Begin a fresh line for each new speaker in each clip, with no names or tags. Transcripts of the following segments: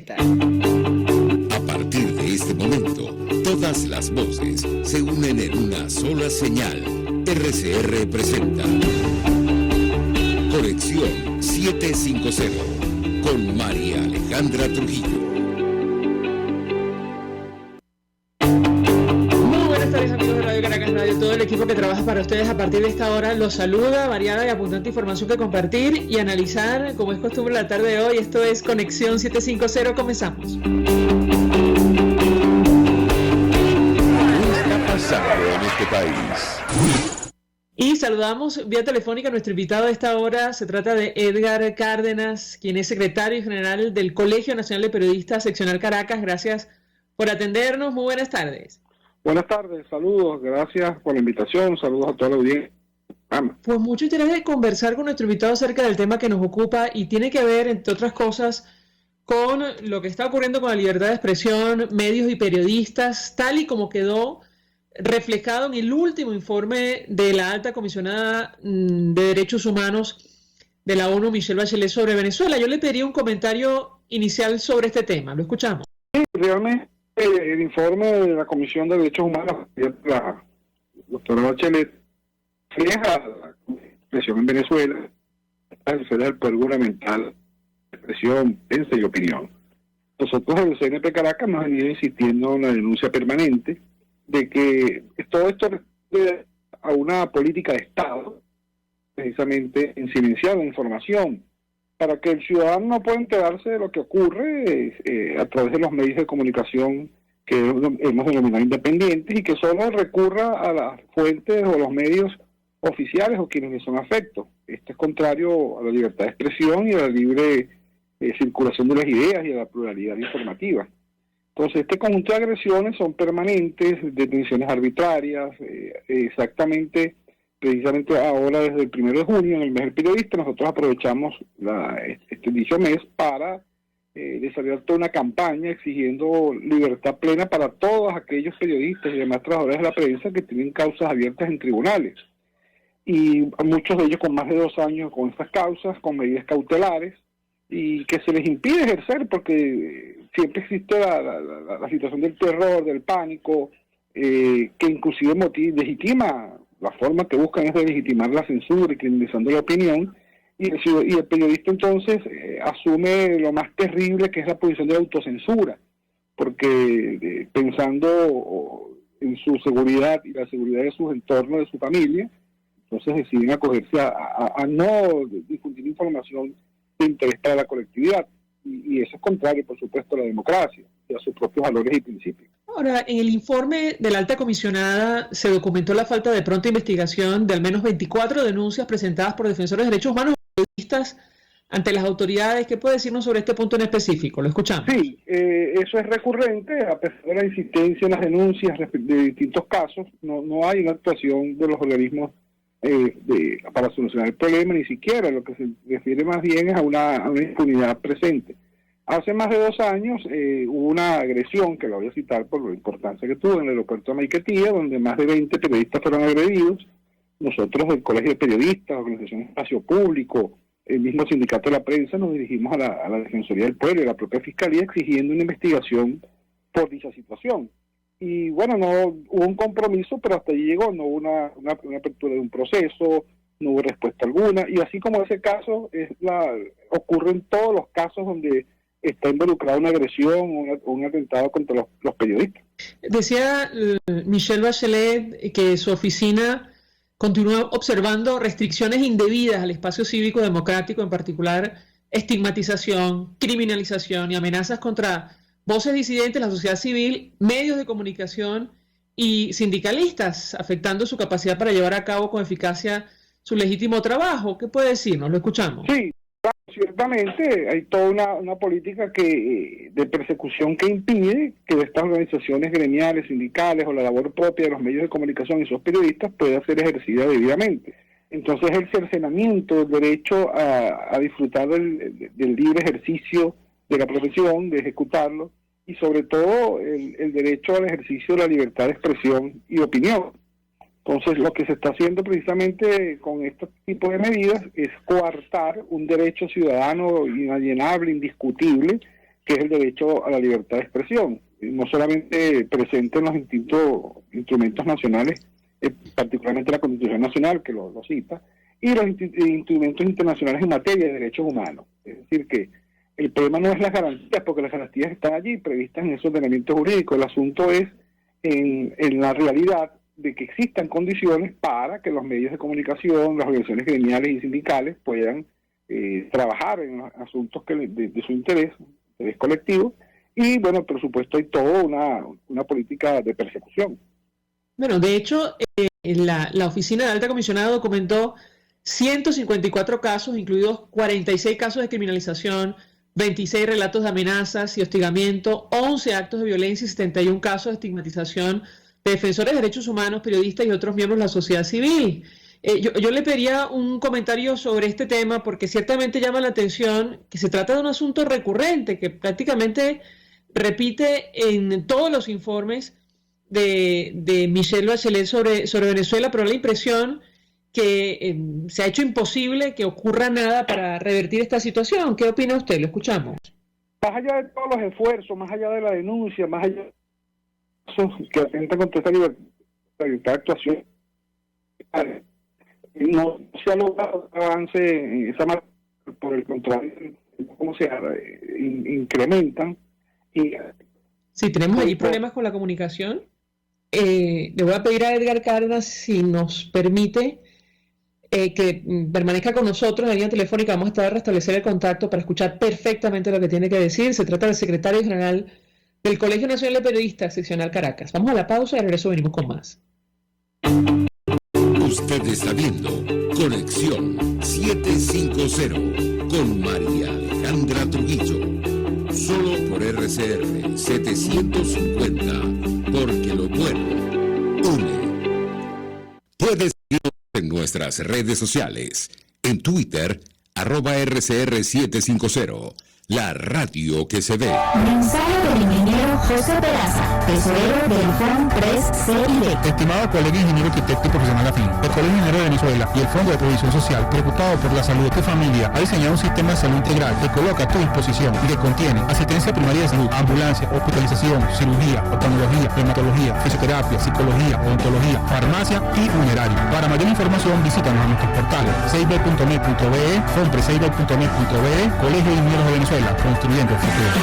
presenta.
A partir de este momento, todas las voces se unen en una sola señal. RCR presenta Conexión 750 con María Alejandra Trujillo.
Muy buenas tardes, amigos de Radio Caracas Radio. Todo el equipo que trabaja para ustedes a partir de esta hora los saluda, variada y abundante información que compartir y analizar, como es costumbre la tarde de hoy. Esto es Conexión 750. Comenzamos.
¿Qué está pasando en este país?
Y saludamos vía telefónica a nuestro invitado de esta hora. Se trata de Edgar Cárdenas, quien es secretario general del Colegio Nacional de Periodistas Seccional Caracas. Gracias por atendernos. Muy buenas tardes.
Buenas tardes, saludos, gracias por la invitación, saludos a toda la audiencia.
Pues mucho interés de conversar con nuestro invitado acerca del tema que nos ocupa y tiene que ver, entre otras cosas, con lo que está ocurriendo con la libertad de expresión, medios y periodistas, tal y como quedó reflejado en el último informe de la alta comisionada de Derechos Humanos de la ONU, Michelle Bachelet, sobre Venezuela. Yo le pediría un comentario inicial sobre este tema. Lo escuchamos.
Sí, realmente el informe de la Comisión de Derechos Humanos de la doctora Bachelet refleja la expresión en Venezuela, la esfera del poder gubernamental, expresión, prensa y opinión. Nosotros en el CNP Caracas hemos venido insistiendo en la denuncia permanente de que todo esto responde a una política de Estado, precisamente en silenciar la información, para que el ciudadano no pueda enterarse de lo que ocurre a través de los medios de comunicación que hemos denominado independientes y que solo recurra a las fuentes o los medios oficiales o quienes le son afectos. Esto es contrario a la libertad de expresión y a la libre circulación de las ideas y a la pluralidad informativa. Entonces, este conjunto de agresiones son permanentes, detenciones arbitrarias, precisamente ahora desde el 1 de junio, en el mes del periodista, nosotros aprovechamos dicho mes para desarrollar toda una campaña exigiendo libertad plena para todos aquellos periodistas y demás trabajadores de la prensa que tienen causas abiertas en tribunales. Y muchos de ellos con más de 2 años con estas causas, con medidas cautelares, y que se les impide ejercer porque siempre existe la situación del terror, del pánico, que inclusive legitima. La forma que buscan es de legitimar la censura y criminalizando la opinión, y el periodista entonces asume lo más terrible, que es la posición de la autocensura, porque pensando en su seguridad y la seguridad de sus entornos, de su familia, entonces deciden acogerse a no difundir información de interés para la colectividad, y eso es contrario, por supuesto, a la democracia y a sus propios valores y principios.
Ahora, en el informe de la alta comisionada se documentó la falta de pronta investigación de al menos 24 denuncias presentadas por defensores de derechos humanos y periodistas ante las autoridades. ¿Qué puede decirnos sobre este punto en específico? Lo escuchamos.
Sí, eso es recurrente, a pesar de la insistencia en las denuncias de distintos casos, no hay una actuación de los organismos para solucionar el problema, ni siquiera. Lo que se refiere más bien es a una impunidad presente. Hace más de 2 años hubo una agresión, que la voy a citar por la importancia que tuvo, en el aeropuerto de Maiquetía, donde más de 20 periodistas fueron agredidos. Nosotros, del Colegio de Periodistas, Organización Espacio Público, el mismo Sindicato de la Prensa, nos dirigimos a la Defensoría del Pueblo y a la propia Fiscalía exigiendo una investigación por dicha situación. Y bueno, no hubo un compromiso, pero hasta allí llegó, no hubo una apertura de un proceso, no hubo respuesta alguna, y así como ese caso ocurre en todos los casos donde está involucrada una agresión o un atentado contra los periodistas.
Decía Michelle Bachelet que su oficina continúa observando restricciones indebidas al espacio cívico democrático, en particular estigmatización, criminalización y amenazas contra voces disidentes, la sociedad civil, medios de comunicación y sindicalistas, afectando su capacidad para llevar a cabo con eficacia su legítimo trabajo. ¿Qué puede decirnos? Lo escuchamos.
Sí, ciertamente hay toda una política de persecución que impide que estas organizaciones gremiales, sindicales o la labor propia de los medios de comunicación y sus periodistas pueda ser ejercida debidamente. Entonces el cercenamiento del derecho a disfrutar del libre ejercicio de la profesión, de ejecutarlo, y sobre todo el derecho al ejercicio de la libertad de expresión y opinión. Entonces, lo que se está haciendo precisamente con este tipo de medidas es coartar un derecho ciudadano inalienable, indiscutible, que es el derecho a la libertad de expresión, no solamente presente en los distintos instrumentos nacionales, particularmente la Constitución Nacional, que lo cita, y los instrumentos internacionales en materia de derechos humanos. Es decir, que el problema no es las garantías, porque las garantías están allí previstas en esos ordenamientos jurídicos. El asunto es en la realidad de que existan condiciones para que los medios de comunicación, las organizaciones gremiales y sindicales puedan trabajar en los asuntos de su interés colectivo, y bueno, por supuesto hay toda una política de persecución.
Bueno, de hecho, la Oficina del Alta Comisionada documentó 154 casos, incluidos 46 casos de criminalización, 26 relatos de amenazas y hostigamiento, 11 actos de violencia y 71 casos de estigmatización de defensores de derechos humanos, periodistas y otros miembros de la sociedad civil. Yo le pediría un comentario sobre este tema porque ciertamente llama la atención que se trata de un asunto recurrente que prácticamente repite en todos los informes de Michelle Bachelet sobre Venezuela, pero da la impresión que se ha hecho imposible que ocurra nada para revertir esta situación. ¿Qué opina usted? Lo escuchamos.
Más allá de todos los esfuerzos, más allá de la denuncia, más allá de eso que atenta contra esta libertad de actuación, no se ha logrado avance en esa marca, por el contrario, ¿cómo se incrementan? Y
sí, tenemos ahí problemas con la comunicación. Le voy a pedir a Edgar Cárdenas si nos permite que permanezca con nosotros en la línea telefónica. Vamos a tratar de restablecer el contacto para escuchar perfectamente lo que tiene que decir. Se trata del secretario general del Colegio Nacional de Periodistas, seccional Caracas. Vamos a la pausa y al regreso venimos con más.
Usted está viendo Conexión 750 con María Alejandra Trujillo. Solo por RCR 750, porque lo bueno une. Puedes seguirnos en nuestras redes sociales. En Twitter, @RCR750. La radio que se ve.
Mensaje del ingeniero José Peraza, tesorero del FONPRES CID.
Estimado colega ingeniero arquitecto y profesional afín, el Colegio Ingeniero de Venezuela y el Fondo de Previsión Social, preocupado por la salud de tu familia, ha diseñado un sistema de salud integral que coloca a tu disposición y que contiene asistencia primaria de salud, ambulancia, hospitalización, cirugía, oftalmología, dermatología, fisioterapia, psicología, odontología, farmacia y funeraria. Para mayor información, visítanos a nuestros portales seibel.net.be, fonpreseibel.net.be, Colegio de Ingenieros de Venezuela, construyendo el futuro.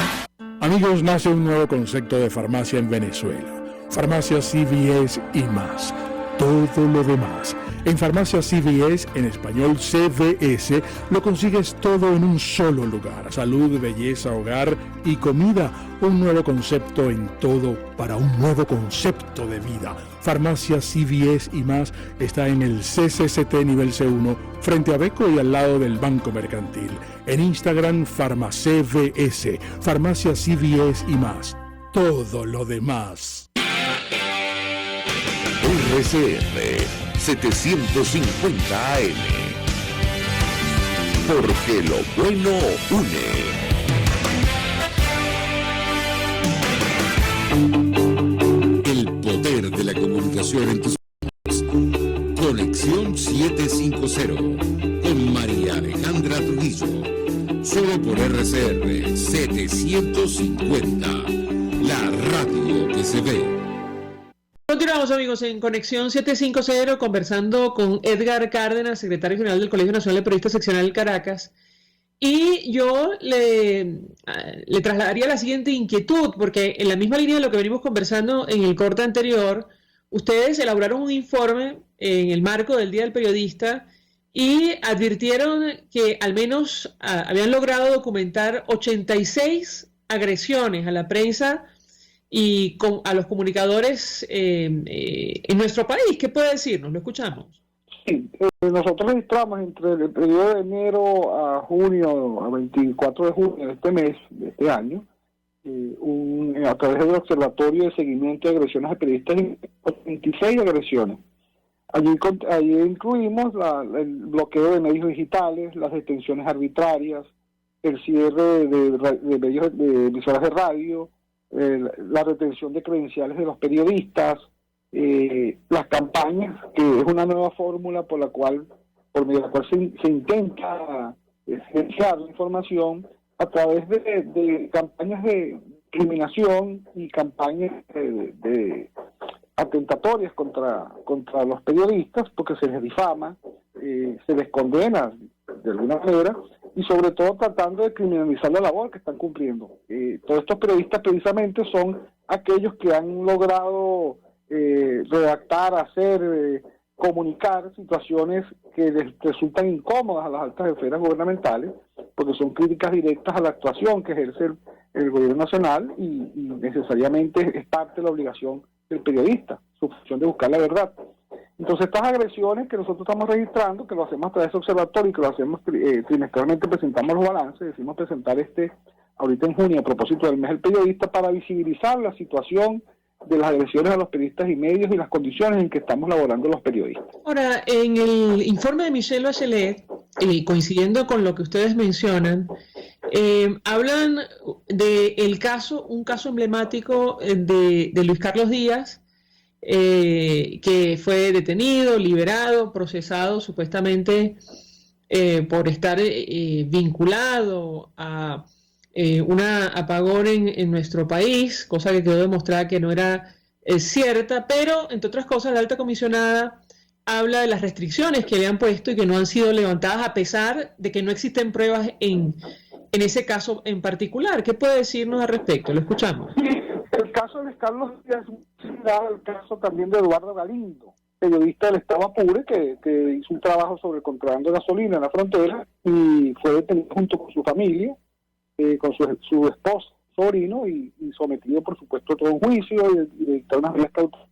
Amigos, nace un nuevo concepto de farmacia en Venezuela. Farmacia CVS y más. Todo lo demás. En Farmacia CVS, en español CVS, lo consigues todo en un solo lugar. Salud, belleza, hogar y comida. Un nuevo concepto en todo para un nuevo concepto de vida. Farmacia CVS y más está en el CCCT nivel C1, frente a Beco y al lado del Banco Mercantil. En Instagram, FarmaCVS, Farmacia CVS y más. Todo lo demás.
RCR 750 AM. Porque lo bueno une. El poder de la comunicación en tus manos. Conexión 750 con María Alejandra Trujillo. Solo por RCR 750. La radio que se ve.
Continuamos, amigos, en Conexión 750 conversando con Edgar Cárdenas, secretario general del Colegio Nacional de Periodistas seccional Caracas. Y yo le trasladaría la siguiente inquietud, porque en la misma línea de lo que venimos conversando en el corte anterior, ustedes elaboraron un informe en el marco del Día del Periodista y advirtieron que al menos habían logrado documentar 86 agresiones a la prensa y a los comunicadores en nuestro país. ¿Qué puede decirnos? Lo escuchamos.
Sí, nosotros registramos entre el periodo de enero a junio, a 24 de junio de este mes, de este año, a través del Observatorio de Seguimiento de Agresiones a Periodistas, 26 agresiones. Allí incluimos el bloqueo de medios digitales, las detenciones arbitrarias, el cierre de medios de emisoras de radio, la retención de credenciales de los periodistas, las campañas, que es una nueva fórmula por medio de la cual se intenta silenciar la información a través de campañas de discriminación y campañas de atentatorias contra los periodistas, porque se les difama, se les condena de alguna manera, y sobre todo tratando de criminalizar la labor que están cumpliendo. Todos estos periodistas precisamente son aquellos que han logrado redactar, hacer, comunicar situaciones que les resultan incómodas a las altas esferas gubernamentales, porque son críticas directas a la actuación que ejerce el gobierno nacional y necesariamente es parte de la obligación del periodista, su función de buscar la verdad. Entonces estas agresiones que nosotros estamos registrando, que lo hacemos a través de observatorio y que lo hacemos trimestralmente, presentamos los balances, decimos presentar ahorita en junio a propósito del mes del periodista, para visibilizar la situación de las agresiones a los periodistas y medios y las condiciones en que estamos laborando los periodistas.
Ahora, en el informe de Michelle Bachelet, coincidiendo con lo que ustedes mencionan, hablan de un caso emblemático de Luis Carlos Díaz, que fue detenido, liberado, procesado supuestamente por estar vinculado a un apagón en nuestro país, cosa que quedó demostrada que no era cierta, pero entre otras cosas la alta comisionada habla de las restricciones que le han puesto y que no han sido levantadas a pesar de que no existen pruebas en ese caso en particular. ¿Qué puede decirnos al respecto? Lo escuchamos.
Sí, el caso de Luis Carlos Díaz es similar al caso también de Eduardo Galindo, periodista del Estado Apure, que hizo un trabajo sobre el contrabando de gasolina en la frontera y fue detenido junto con su familia, con su esposa, sobrino, y sometido, por supuesto, a todo un juicio y dictar unas medidas cautelares.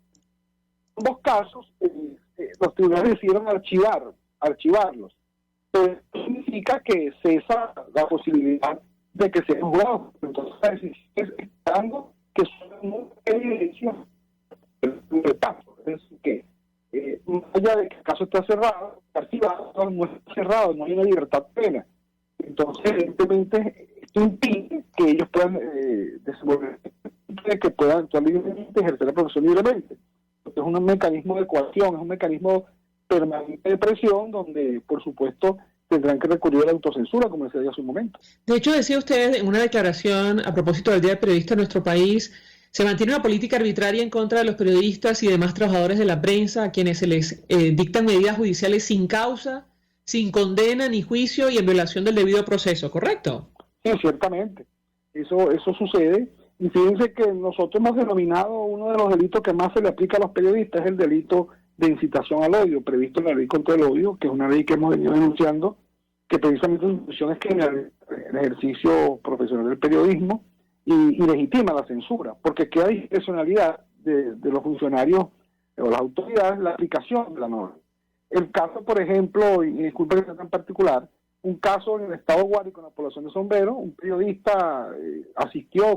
En ambos casos, los tribunales decidieron archivarlos. Pero eso significa que cesa la posibilidad de que sean juzgados. Entonces, la decisión es esperando que son evidencia de paso. Es decir, que más allá de que el caso está cerrado, archivado, no está cerrado, no hay una libertad plena. Entonces, evidentemente, esto impide que ellos puedan desenvolver, que puedan actuar libremente, ejercer la profesión libremente. Porque es un mecanismo de coacción, es un mecanismo permanente de presión donde, por supuesto, tendrán que recurrir a la autocensura, como decía hace un momento.
De hecho, decía usted en una declaración a propósito del Día del Periodista en nuestro país, se mantiene una política arbitraria en contra de los periodistas y demás trabajadores de la prensa, a quienes se les dictan medidas judiciales sin causa, sin condena ni juicio y en violación del debido proceso, ¿correcto?
Sí, ciertamente. Eso sucede. Y fíjense que nosotros hemos denominado uno de los delitos que más se le aplica a los periodistas, es el delito de incitación al odio, previsto en la ley contra el odio, que es una ley que hemos venido denunciando, que precisamente su función es que en el ejercicio profesional del periodismo y legitima la censura, porque queda discrecionalidad de los funcionarios o las autoridades la aplicación de la norma. El caso, por ejemplo, y disculpen que sea tan particular, un caso en el estado Guárico, en la población de Sombrero, un periodista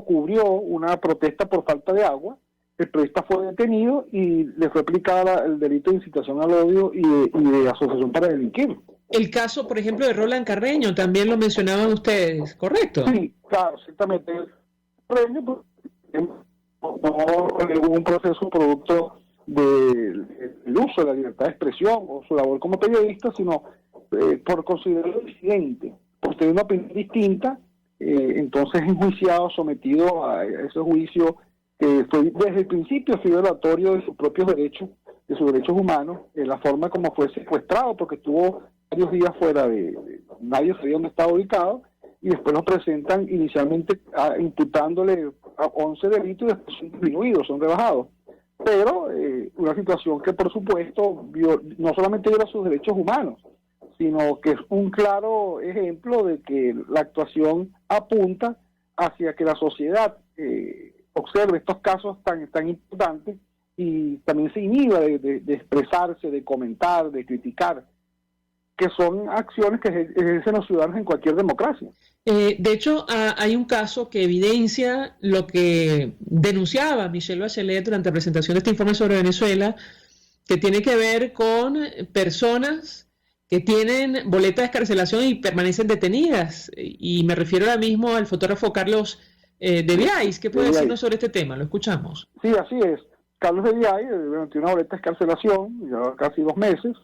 cubrió una protesta por falta de agua. El periodista fue detenido y le fue aplicada el delito de incitación al odio y de asociación para delinquir.
El caso, por ejemplo, de Roland Carreño, también lo mencionaban ustedes, ¿correcto?
Sí, claro, ciertamente. Carreño hubo un proceso producto del uso de la libertad de expresión o su labor como periodista, sino por considerarlo disidente, por tener una opinión distinta, entonces enjuiciado, sometido a ese juicio que fue desde el principio violatorio de sus propios derechos, de sus derechos humanos, la forma como fue secuestrado, porque estuvo varios días fuera nadie sabía dónde estaba ubicado, y después lo presentan inicialmente imputándole a 11 delitos y después son disminuidos, son rebajados. Pero una situación que, por supuesto, no solamente viola sus derechos humanos, sino que es un claro ejemplo de que la actuación apunta hacia que la sociedad observe estos casos tan importantes y también se inhiba de expresarse, de comentar, de criticar, que son acciones que ejercen los ciudadanos en cualquier democracia.
De hecho, hay un caso que evidencia lo que denunciaba Michelle Bachelet durante la presentación de este informe sobre Venezuela, que tiene que ver con personas que tienen boleta de excarcelación y permanecen detenidas. Y me refiero ahora mismo al fotógrafo Carlos de Viais. ¿Qué puede decirnos sobre este tema? Lo escuchamos.
Sí, así es. Carlos de Viais tiene una boleta de excarcelación, ya casi 2 meses.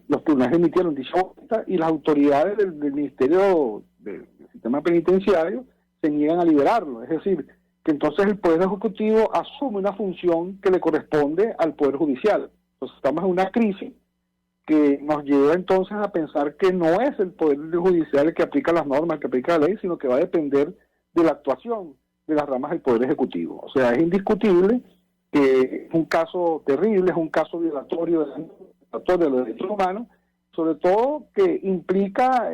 Los tribunales emitieron dicha boleta y las autoridades del Ministerio de sistema penitenciario, se niegan a liberarlo. Es decir, que entonces el Poder Ejecutivo asume una función que le corresponde al Poder Judicial. Entonces estamos en una crisis que nos lleva entonces a pensar que no es el Poder Judicial el que aplica las normas, el que aplica la ley, sino que va a depender de la actuación de las ramas del Poder Ejecutivo. O sea, es indiscutible que es un caso terrible, es un caso violatorio de los derechos humanos, sobre todo que implica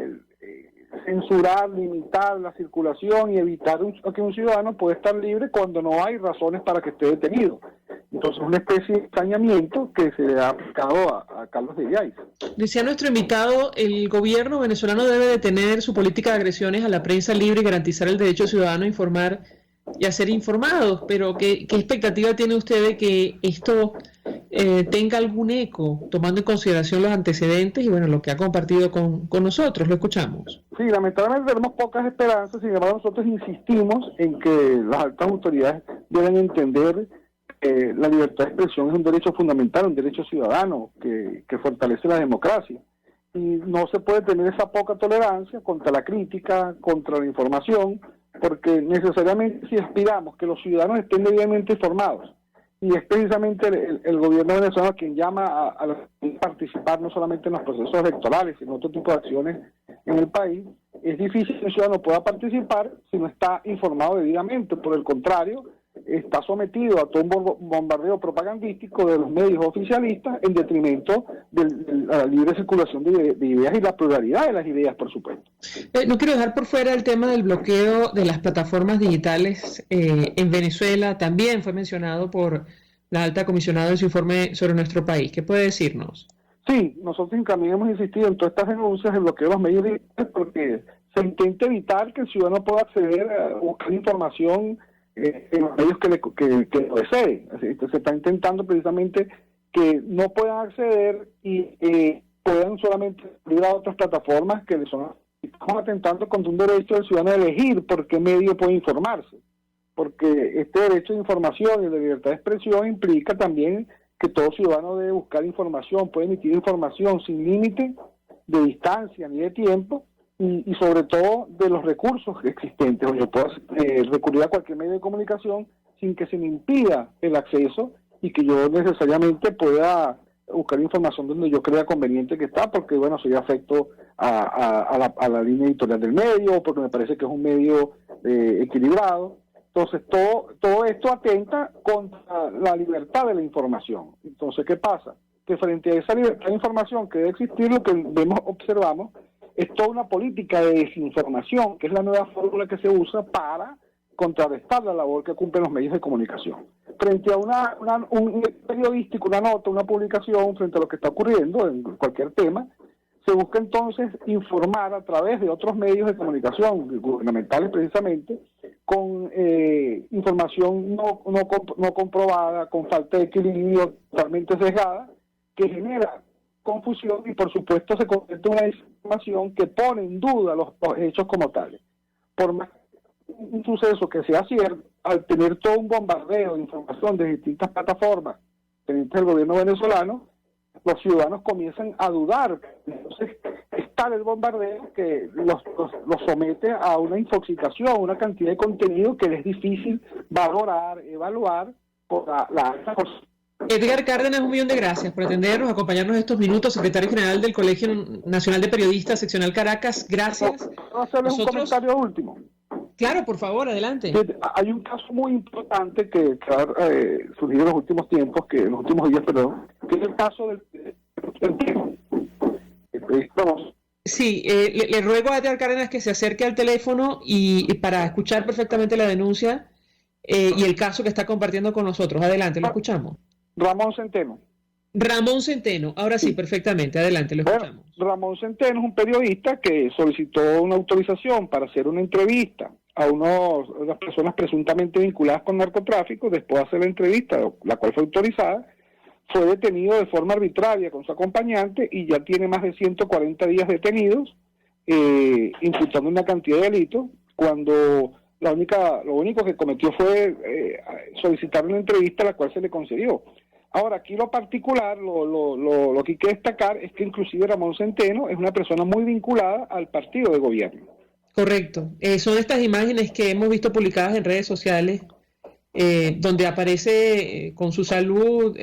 censurar, limitar la circulación y evitar que un ciudadano pueda estar libre cuando no hay razones para que esté detenido. Entonces, una especie de extrañamiento que se le ha aplicado a Carlos de Yaiza.
Decía nuestro invitado, el gobierno venezolano debe detener su política de agresiones a la prensa libre y garantizar el derecho ciudadano a informar y a ser informados, pero ¿qué expectativa tiene usted de que esto tenga algún eco, tomando en consideración los antecedentes y bueno, lo que ha compartido con nosotros? Lo escuchamos.
Sí, lamentablemente tenemos pocas esperanzas, sin embargo nosotros insistimos en que las altas autoridades deben entender que la libertad de expresión es un derecho fundamental, un derecho ciudadano que fortalece la democracia. Y no se puede tener esa poca tolerancia contra la crítica, contra la información, porque necesariamente si aspiramos que los ciudadanos estén debidamente informados, y es precisamente el gobierno venezolano quien llama a participar no solamente en los procesos electorales, sino en otro tipo de acciones en el país, es difícil que el ciudadano pueda participar si no está informado debidamente. Por el contrario, está sometido a todo un bombardeo propagandístico de los medios oficialistas en detrimento de la libre circulación de ideas y la pluralidad de las ideas, por supuesto.
No quiero dejar por fuera el tema del bloqueo de las plataformas digitales en Venezuela. También fue mencionado por la alta comisionada en su informe sobre nuestro país. ¿Qué puede decirnos?
Sí, nosotros también hemos insistido en todas estas denuncias del bloqueo de los medios digitales porque se intenta evitar que el ciudadano pueda acceder a buscar información en los medios que lo deseen. Se está intentando precisamente que no puedan acceder y puedan solamente ir a otras plataformas que le son. Estamos atentando contra un derecho del ciudadano a elegir por qué medio puede informarse, porque este derecho de información y de libertad de expresión implica también que todo ciudadano debe buscar información, puede emitir información sin límite de distancia ni de tiempo, y sobre todo de los recursos existentes. Yo puedo recurrir a cualquier medio de comunicación sin que se me impida el acceso y que yo necesariamente pueda buscar información donde yo crea conveniente que está, porque bueno, soy afecto a la línea editorial del medio, porque me parece que es un medio equilibrado. Entonces todo esto atenta contra la libertad de la información. Entonces, ¿qué pasa? Que frente a esa libertad de información que debe existir, lo que observamos es toda una política de desinformación, que es la nueva fórmula que se usa para contrarrestar la labor que cumplen los medios de comunicación. Frente a un periodístico, una nota, una publicación, frente a lo que está ocurriendo en cualquier tema, se busca entonces informar a través de otros medios de comunicación, gubernamentales precisamente, con información no comprobada, con falta de equilibrio, totalmente sesgada, que genera confusión y por supuesto se convierte en una información que pone en duda los hechos como tales. Por más un suceso que sea cierto, al tener todo un bombardeo de información de distintas plataformas pendientes del gobierno venezolano, los ciudadanos comienzan a dudar. Entonces es tal el bombardeo que los somete a una intoxicación, una cantidad de contenido que les es difícil valorar, evaluar por la alta.
Edgar Cárdenas, 1.000.000 de gracias por atendernos, acompañarnos estos minutos, secretario general del Colegio Nacional de Periodistas, seccional Caracas. Gracias.
¿Puedo hacerles un comentario último?
Claro, por favor, adelante.
Hay un caso muy importante que ha surgido en los últimos tiempos, en los últimos días, perdón, que es el caso del
Sí, le ruego a Edgar Cárdenas que se acerque al teléfono y para escuchar perfectamente la denuncia y el caso que está compartiendo con nosotros. Adelante, lo escuchamos.
Ramón Centeno.
Ramón Centeno, ahora sí, perfectamente, adelante, lo escuchamos.
Ramón Centeno es un periodista que solicitó una autorización para hacer una entrevista a unas personas presuntamente vinculadas con narcotráfico. Después de hacer la entrevista, la cual fue autorizada, fue detenido de forma arbitraria con su acompañante y ya tiene más de 140 días detenidos, imputando una cantidad de delitos, cuando lo único que cometió fue solicitar una entrevista, la cual se le concedió. Ahora, aquí lo particular, lo que hay que destacar es que inclusive Ramón Centeno es una persona muy vinculada al partido de gobierno.
Correcto. Son estas imágenes que hemos visto publicadas en redes sociales, donde aparece con su salud,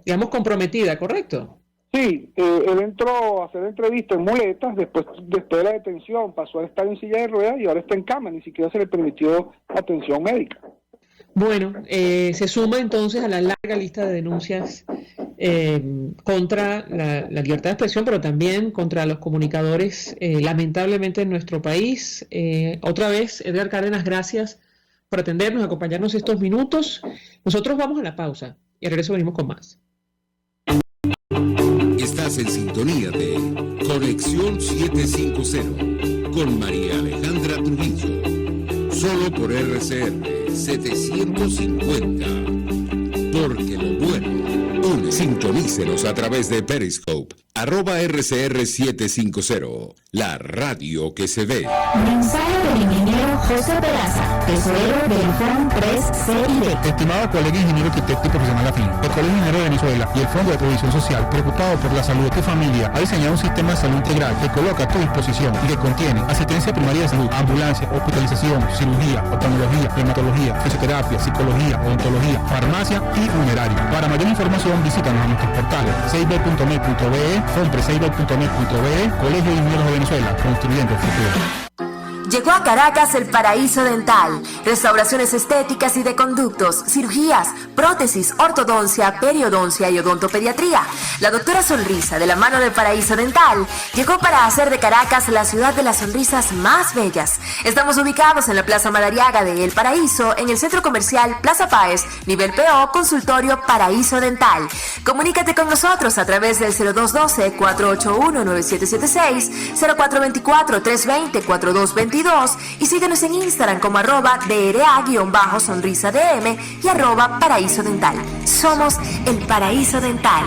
digamos, comprometida, ¿correcto?
Sí, él entró a hacer entrevistas en muletas, después de la detención pasó a estar en silla de ruedas y ahora está en cama, ni siquiera se le permitió atención médica.
Bueno, se suma entonces a la larga lista de denuncias contra la libertad de expresión, pero también contra los comunicadores, lamentablemente en nuestro país. Otra vez, Edgar Cárdenas, gracias por atendernos, acompañarnos estos minutos. Nosotros vamos a la pausa y al regreso venimos con más.
Estás en sintonía de Conexión 750 con María Alejandra Trujillo, solo por RCR 750, porque lo bueno une. Sintonícenos a través de Periscope, @RCR750, la radio que se ve.
Mensaje del ingeniero José Peraza, tesorero del FON 3CID.
Estimado colega ingeniero arquitecto y profesional afín, el Colegio Ingeniero de Venezuela y el Fondo de Previsión Social, preocupado por la salud de tu familia, ha diseñado un sistema de salud integral que coloca a tu disposición y que contiene asistencia primaria de salud, ambulancia, hospitalización, cirugía, oftalmología, dermatología, fisioterapia, psicología, odontología, farmacia y funeraria. Para mayor información, visítanos a nuestros portales cib.net.be, compre.cib.net.be, Colegio de Ingenieros de Venezuela, construyendo el futuro.
Llegó a Caracas el Paraíso Dental, restauraciones estéticas y de conductos, cirugías, prótesis, ortodoncia, periodoncia y odontopediatría. La doctora Sonrisa, de la mano del Paraíso Dental, llegó para hacer de Caracas la ciudad de las sonrisas más bellas. Estamos ubicados en la Plaza Madariaga de El Paraíso, en el Centro Comercial Plaza Páez, nivel PO, consultorio Paraíso Dental. Comunícate con nosotros a través del 0212-481-9776, 0424-320-4222 y síguenos en Instagram como @DRA_sonrisadm y @Paraíso Dental. Somos el Paraíso Dental.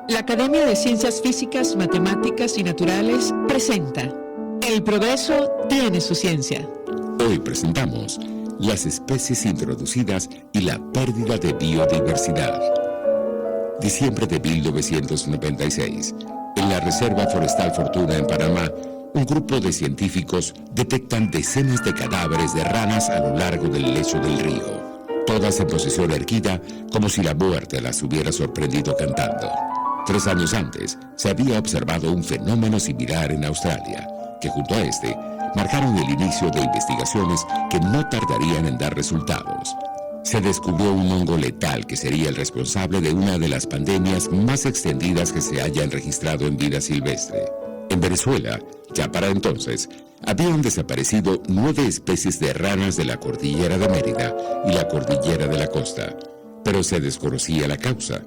La Academia de Ciencias Físicas, Matemáticas y Naturales presenta El progreso tiene su ciencia.
Hoy presentamos las especies introducidas y la pérdida de biodiversidad. Diciembre de 1996, en la Reserva Forestal Fortuna en Panamá, un grupo de científicos detectan decenas de cadáveres de ranas a lo largo del lecho del río, todas en posición erguida como si la muerte las hubiera sorprendido cantando. 3 años antes, se había observado un fenómeno similar en Australia, que junto a este, marcaron el inicio de investigaciones que no tardarían en dar resultados. Se descubrió un hongo letal que sería el responsable de una de las pandemias más extendidas que se hayan registrado en vida silvestre. En Venezuela, ya para entonces, habían desaparecido 9 especies de ranas de la cordillera de Mérida y la cordillera de la costa, pero se desconocía la causa.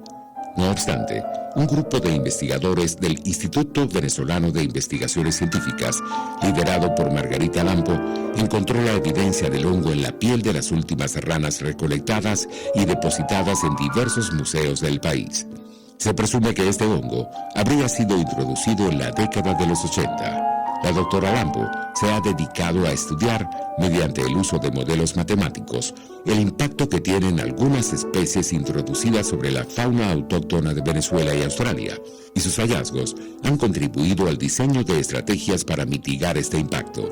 No obstante, un grupo de investigadores del Instituto Venezolano de Investigaciones Científicas, liderado por Margarita Lampo, encontró la evidencia del hongo en la piel de las últimas ranas recolectadas y depositadas en diversos museos del país. Se presume que este hongo habría sido introducido en la década de los 80. La doctora Lampo se ha dedicado a estudiar, mediante el uso de modelos matemáticos, el impacto que tienen algunas especies introducidas sobre la fauna autóctona de Venezuela y Australia, y sus hallazgos han contribuido al diseño de estrategias para mitigar este impacto.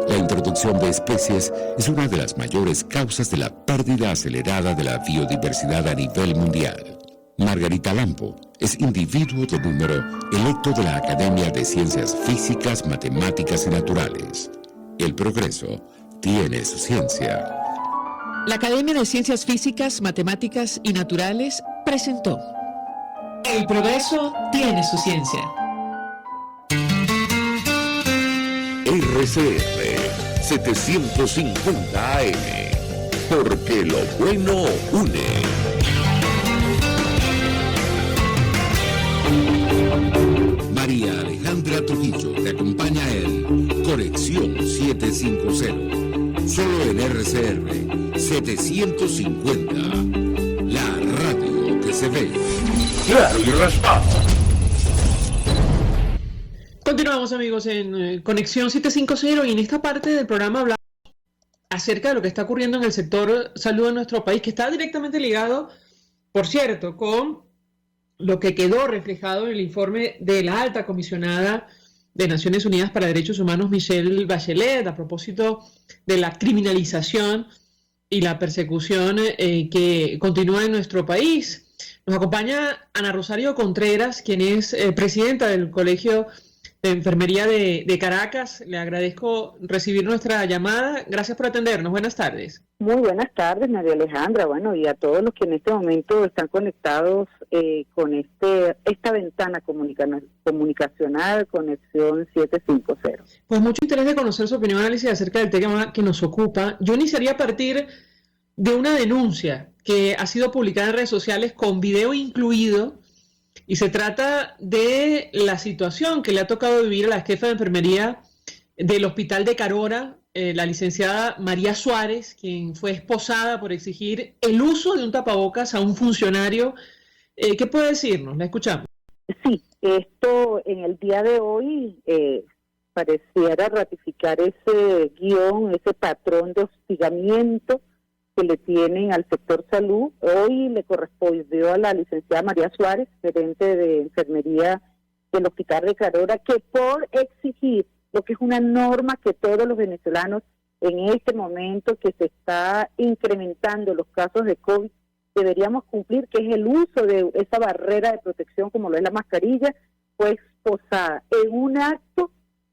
La introducción de especies es una de las mayores causas de la pérdida acelerada de la biodiversidad a nivel mundial. Margarita Lampo es individuo de número electo de la Academia de Ciencias Físicas, Matemáticas y Naturales. El progreso tiene su ciencia.
La Academia de Ciencias Físicas, Matemáticas y Naturales presentó El progreso tiene su ciencia.
RCR 750 AM, porque lo bueno une. María Alejandra Trujillo te acompaña en Conexión 750, solo en RCR 750, la radio que se ve. Claro y raspado.
Continuamos, amigos, en Conexión 750 y en esta parte del programa hablamos acerca de lo que está ocurriendo en el sector salud en nuestro país, que está directamente ligado, por cierto, con lo que quedó reflejado en el informe de la alta comisionada de Naciones Unidas para Derechos Humanos, Michelle Bachelet, a propósito de la criminalización y la persecución que continúa en nuestro país. Nos acompaña Ana Rosario Contreras, quien es presidenta del Colegio de Enfermería de Caracas. Le agradezco recibir nuestra llamada. Gracias por atendernos. Buenas tardes.
Muy buenas tardes, María Alejandra. Bueno, y a todos los que en este momento están conectados con esta ventana comunicacional Conexión 750.
Pues mucho interés de conocer su opinión y análisis acerca del tema que nos ocupa. Yo iniciaría a partir de una denuncia que ha sido publicada en redes sociales con video incluido, y se trata de la situación que le ha tocado vivir a la jefa de enfermería del Hospital de Carora, la licenciada María Suárez, quien fue esposada por exigir el uso de un tapabocas a un funcionario. ¿Qué puede decirnos? La escuchamos.
Sí, esto en el día de hoy pareciera ratificar ese guión, ese patrón de hostigamiento que le tienen al sector salud. Hoy le correspondió a la licenciada María Suárez, gerente de enfermería del Hospital de Carora, que por exigir lo que es una norma que todos los venezolanos en este momento que se está incrementando los casos de COVID deberíamos cumplir, que es el uso de esa barrera de protección como lo es la mascarilla, fue esposada en un acto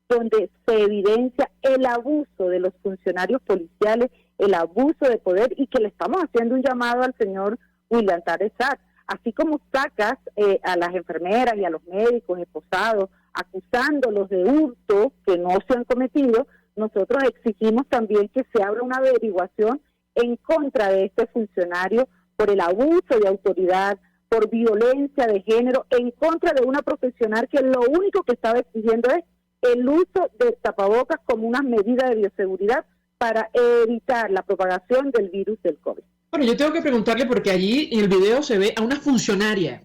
donde se evidencia el abuso de los funcionarios policiales, el abuso de poder, y que le estamos haciendo un llamado al señor William Tarezat. Así como sacas a las enfermeras y a los médicos esposados, acusándolos de hurto que no se han cometido, nosotros exigimos también que se abra una averiguación en contra de este funcionario por el abuso de autoridad, por violencia de género, en contra de una profesional que lo único que estaba exigiendo es el uso de tapabocas como una medida de bioseguridad para evitar la propagación del virus del COVID.
Bueno, yo tengo que preguntarle, porque allí en el video se ve a una funcionaria,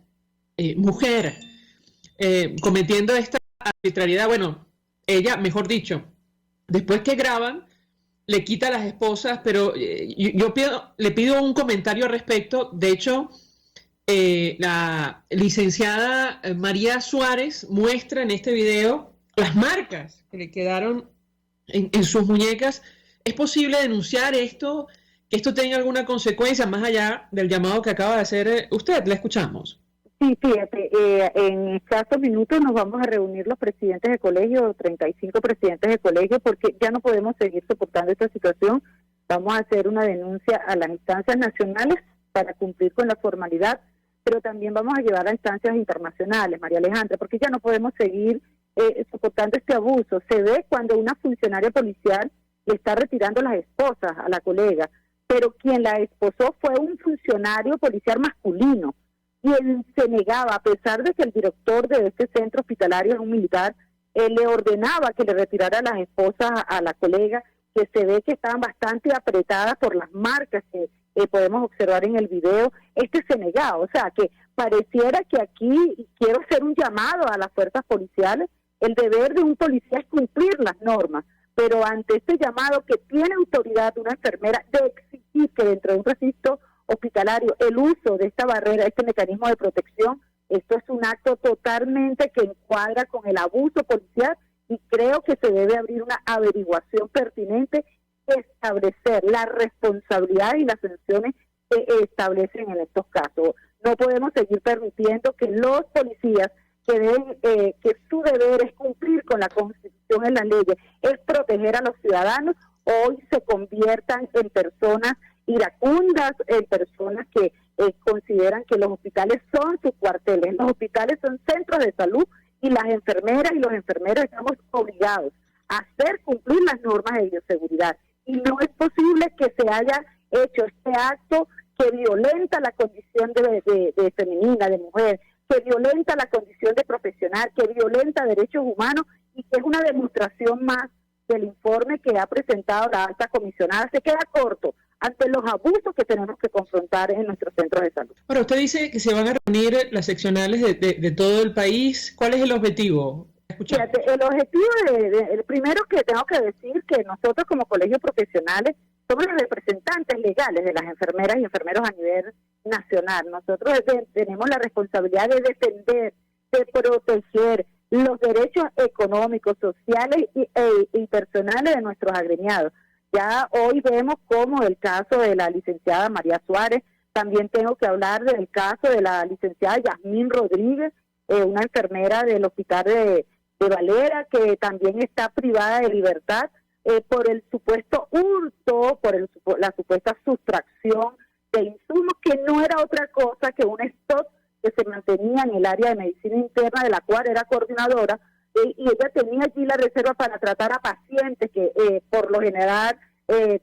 mujer, cometiendo esta arbitrariedad. Bueno, ella, mejor dicho, después que graban, le quita a las esposas, pero yo le pido un comentario al respecto. De hecho, la licenciada María Suárez muestra en este video las marcas que le quedaron en sus muñecas. ¿Es posible denunciar esto, que esto tenga alguna consecuencia más allá del llamado que acaba de hacer usted? La escuchamos.
Sí, fíjate, en escasos minutos nos vamos a reunir los presidentes de colegio, 35 presidentes de colegio, porque ya no podemos seguir soportando esta situación. Vamos a hacer una denuncia a las instancias nacionales para cumplir con la formalidad, pero también vamos a llevar a instancias internacionales, María Alejandra, porque ya no podemos seguir soportando este abuso. Se ve cuando una funcionaria policial le está retirando las esposas a la colega, pero quien la esposó fue un funcionario policial masculino, quien se negaba, a pesar de que el director de este centro hospitalario es un militar, le ordenaba que le retirara las esposas a la colega, que se ve que estaban bastante apretadas por las marcas que podemos observar en el video. Se negaba, o sea que pareciera que aquí, quiero hacer un llamado a las fuerzas policiales, el deber de un policía es cumplir las normas, pero ante este llamado que tiene autoridad una enfermera de exigir que dentro de un recinto hospitalario el uso de esta barrera, este mecanismo de protección, esto es un acto totalmente que encuadra con el abuso policial, y creo que se debe abrir una averiguación pertinente, establecer la responsabilidad y las sanciones que establecen en estos casos. No podemos seguir permitiendo que los policías que su deber es cumplir con la Constitución y las leyes, es proteger a los ciudadanos, hoy se conviertan en personas iracundas, en personas que consideran que los hospitales son sus cuarteles. Los hospitales son centros de salud, y las enfermeras y los enfermeros estamos obligados a hacer cumplir las normas de bioseguridad, y no es posible que se haya hecho este acto que violenta la condición de femenina, de mujer, que violenta la condición de profesional, que violenta derechos humanos, y que es una demostración más del informe que ha presentado la alta comisionada. Se queda corto ante los abusos que tenemos que confrontar en nuestros centros de salud.
Bueno, usted dice que se van a reunir las seccionales de todo el país. ¿Cuál es el objetivo?
Fíjate, el objetivo, el primero que tengo que decir, que nosotros como colegios profesionales somos los representantes legales de las enfermeras y enfermeros a nivel nacional. Nosotros tenemos la responsabilidad de defender, de proteger los derechos económicos, sociales y personales de nuestros agremiados. Ya hoy vemos como el caso de la licenciada María Suárez, también tengo que hablar del caso de la licenciada Yasmín Rodríguez, una enfermera del hospital de Valera, que también está privada de libertad por el supuesto hurto, por la supuesta sustracción de insumos, que no era otra cosa que un stock que se mantenía en el área de medicina interna, de la cual era coordinadora, y ella tenía allí la reserva para tratar a pacientes que por lo general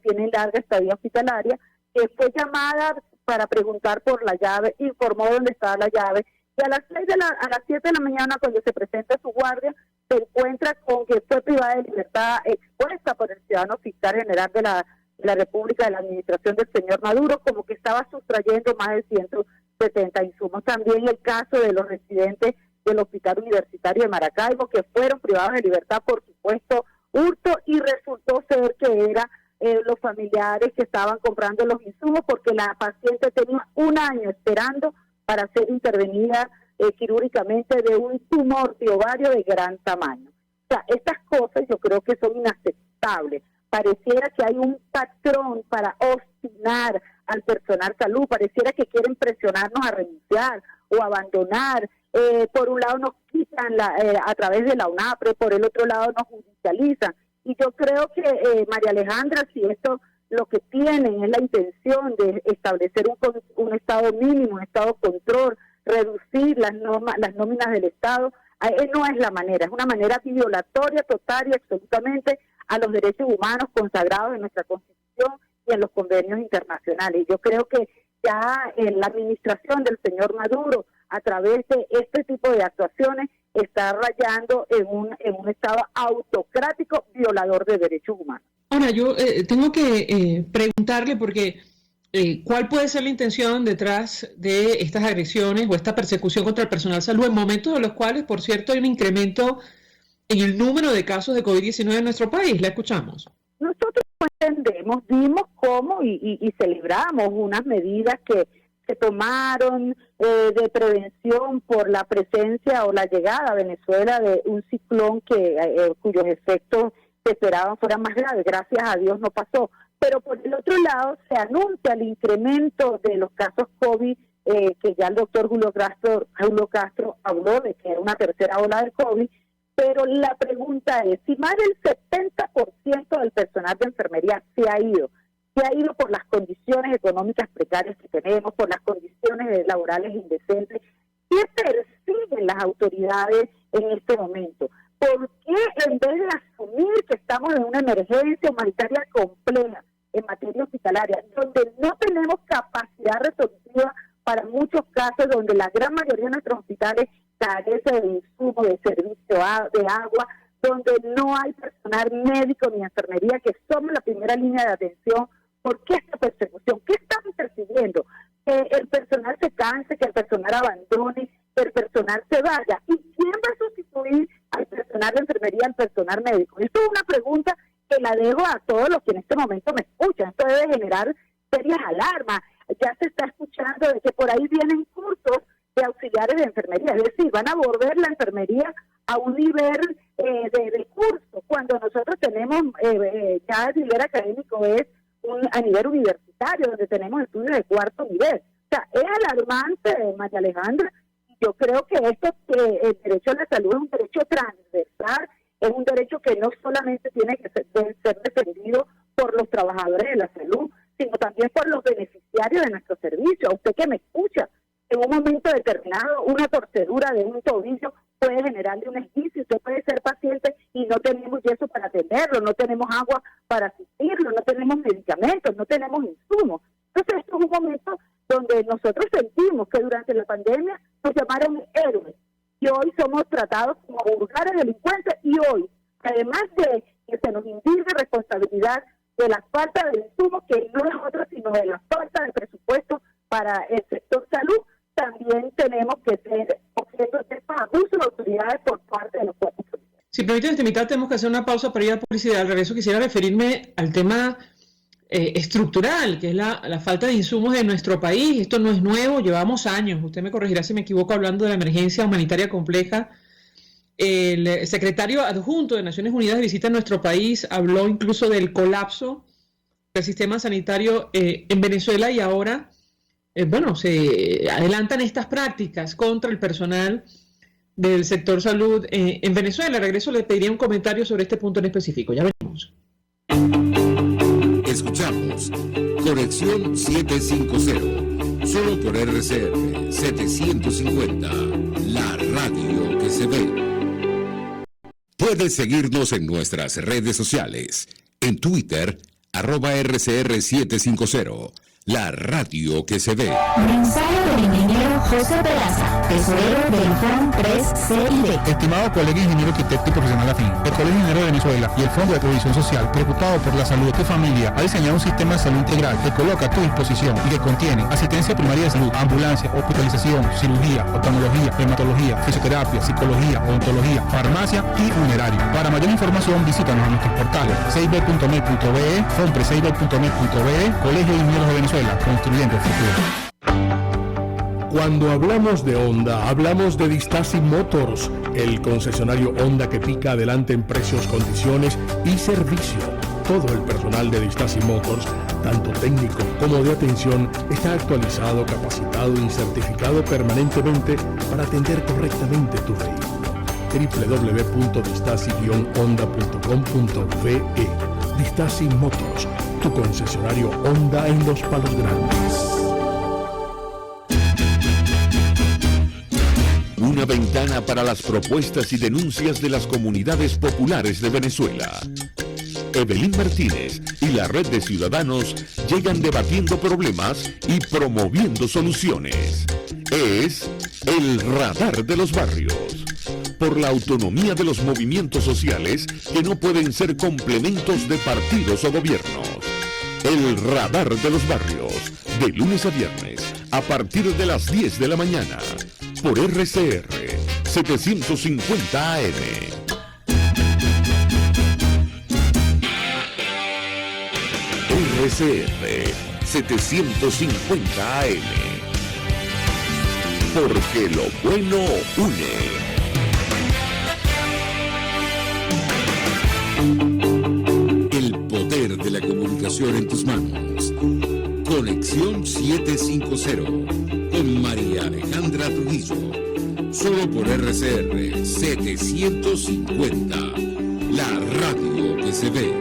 tienen larga estadía hospitalaria, que fue llamada para preguntar por la llave, informó dónde estaba la llave, y a las 7 de la mañana, cuando se presenta su guardia, se encuentra con que fue privada de libertad, expuesta por el ciudadano fiscal general de la República, de la administración del señor Maduro, como que estaba sustrayendo más de 170 insumos. También el caso de los residentes del Hospital Universitario de Maracaibo, que fueron privados de libertad por supuesto hurto, y resultó ser que era los familiares que estaban comprando los insumos, porque la paciente tenía un año esperando para ser intervenida quirúrgicamente de un tumor de ovario de gran tamaño. O sea, estas cosas yo creo que son inaceptables. Pareciera que hay un patrón para obstinar al personal salud, pareciera que quieren presionarnos a renunciar o abandonar. Por un lado nos quitan a través de la UNAPRE, por el otro lado nos judicializan. Y yo creo que, María Alejandra, si esto lo que tienen es la intención de establecer un estado mínimo, un estado control, reducir las nóminas del Estado, no es la manera, es una manera violatoria total y absolutamente a los derechos humanos consagrados en nuestra Constitución y en los convenios internacionales. Yo creo que ya en la administración del señor Maduro, a través de este tipo de actuaciones, está rayando en un estado autocrático violador de derechos humanos.
Ahora, yo tengo que preguntarle, porque ¿cuál puede ser la intención detrás de estas agresiones o esta persecución contra el personal de salud en momentos en los cuales, por cierto, hay un incremento en el número de casos de COVID-19 en nuestro país? La escuchamos.
Nosotros entendemos, vimos cómo y celebramos unas medidas que se tomaron de prevención por la presencia o la llegada a Venezuela de un ciclón cuyos efectos se esperaban fueran más graves. Gracias a Dios no pasó. Pero por el otro lado se anuncia el incremento de los casos COVID, que ya el doctor Julio Castro habló de que era una tercera ola del COVID. Pero la pregunta es, si más del 70% del personal de enfermería se ha ido por las condiciones económicas precarias que tenemos, por las condiciones laborales indecentes, ¿qué persiguen las autoridades en este momento? ¿Por qué en vez de asumir que estamos en una emergencia humanitaria compleja en materia hospitalaria, donde no tenemos capacidad resolutiva para muchos casos, donde la gran mayoría de nuestros hospitales carece de insumos, de servicio de agua, donde no hay personal médico ni enfermería, que somos la primera línea de atención? ¿Por qué esta persecución? ¿Qué estamos persiguiendo? Que el personal se canse, que el personal abandone, que el personal se vaya. ¿Y quién va a sustituir al personal de enfermería, al personal médico? Esto es una pregunta que la dejo a todos los que en este momento me escuchan. Esto debe generar serias alarmas. Ya se está escuchando de que por ahí vienen cursos de auxiliares de enfermería, es decir, van a volver la enfermería a un nivel de curso, cuando nosotros tenemos ya el nivel académico es a nivel universitario, donde tenemos estudios de cuarto nivel. O sea, es alarmante, María Alejandra. Yo creo que el derecho a la salud es un derecho transversal, es un derecho que no solamente tiene que ser defendido por los trabajadores de la salud, sino también por los beneficiarios de nuestro servicio. A usted que me escucha, en un momento determinado, una torcedura de un tobillo puede generarle un esguince. Usted puede ser paciente y no tenemos yeso para atenderlo, no tenemos agua para asistirlo, no tenemos medicamentos, no tenemos insumos. Entonces, esto es un momento donde nosotros sentimos que durante la pandemia nos llamaron héroes y hoy somos tratados como vulgares delincuentes, y hoy, además de que se nos indique responsabilidad de la falta de insumos, que no es otra sino de la falta de presupuesto para el sector salud, también tenemos que ser objetos de abuso de autoridades por parte de los cuerpos policiales.
Si permiten, tenemos que hacer una pausa para ir a publicidad. Al regreso quisiera referirme al tema estructural, que es la falta de insumos en nuestro país. Esto no es nuevo, llevamos años. Usted me corregirá si me equivoco hablando de la emergencia humanitaria compleja. El secretario adjunto de Naciones Unidas de visita a nuestro país habló incluso del colapso del sistema sanitario en Venezuela y ahora, se adelantan estas prácticas contra el personal del sector salud en Venezuela. Regreso, le pediría un comentario sobre este punto en específico. Ya veremos.
Escuchamos Conexión 750, solo por RCR 750, la radio que se ve. Puedes seguirnos en nuestras redes sociales, en Twitter, @RCR750, la radio que se ve.
Mensaje del ingeniero José Peraza, tesorero del FON 3CID.
Estimado colega ingeniero arquitecto y profesional afín, el Colegio Ingeniero de Venezuela y el Fondo de Previsión Social, preocupado por la salud de tu familia, ha diseñado un sistema de salud integral que coloca a tu disposición y que contiene asistencia primaria de salud, ambulancia, hospitalización, cirugía, oftalmología, dermatología, fisioterapia, psicología, odontología, farmacia y funerario. Para mayor información, visítanos a nuestros portales 6b.net.be, fonpre6b.net.be, Colegio de Ingenieros de Venezuela, construyendo el futuro.
Cuando hablamos de Honda, hablamos de Distasi Motors, el concesionario Honda que pica adelante en precios, condiciones y servicio. Todo el personal de Distasi Motors, tanto técnico como de atención, está actualizado, capacitado y certificado permanentemente para atender correctamente tu vehículo. www.distasi-honda.com.be. Distasi Motors, tu concesionario Honda en Los Palos Grandes.
Una ventana para las propuestas y denuncias de las comunidades populares de Venezuela. Evelyn Martínez y la red de ciudadanos llegan debatiendo problemas y promoviendo soluciones. Es el Radar de los Barrios. Por la autonomía de los movimientos sociales que no pueden ser complementos de partidos o gobiernos. El Radar de los Barrios, de lunes a viernes, a partir de las 10 de la mañana, por RCR 750 AM. RCR 750 AM. Porque lo bueno une. El poder de la comunicación en tus manos. Conexión 750 con María Alejandra Trujillo. Solo por RCR 750, la radio que se ve.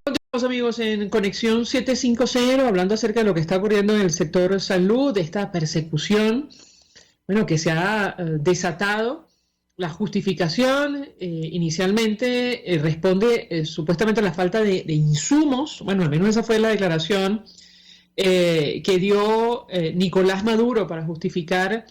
Continuamos, amigos, en Conexión 750, hablando acerca de lo que está ocurriendo en el sector salud, de esta persecución, que se ha desatado. La justificación inicialmente responde supuestamente a la falta de insumos. Al menos esa fue la declaración que dio Nicolás Maduro para justificar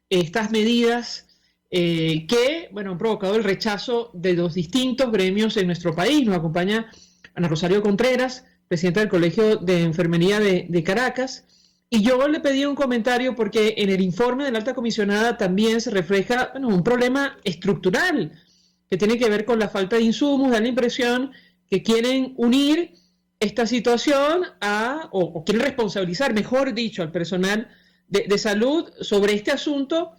estas medidas que han provocado el rechazo de los distintos gremios en nuestro país. Nos acompaña Ana Rosario Contreras, presidenta del Colegio de Enfermería de Caracas. Y yo le pedí un comentario porque en el informe de la alta comisionada también se refleja un problema estructural que tiene que ver con la falta de insumos. Da la impresión que quieren unir esta situación o quieren responsabilizar, mejor dicho, al personal de salud sobre este asunto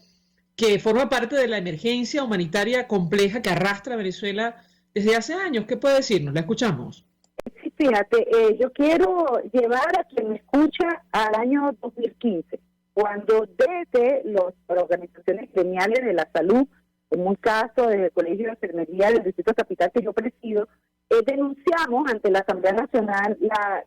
que forma parte de la emergencia humanitaria compleja que arrastra a Venezuela desde hace años. ¿Qué puede decirnos? La escuchamos.
Sí, fíjate, yo quiero llevar a quien me escucha al año 2015, cuando desde las organizaciones gremiales de la salud, como un caso del Colegio de Enfermería del Distrito Capital que yo presido, denunciamos ante la Asamblea Nacional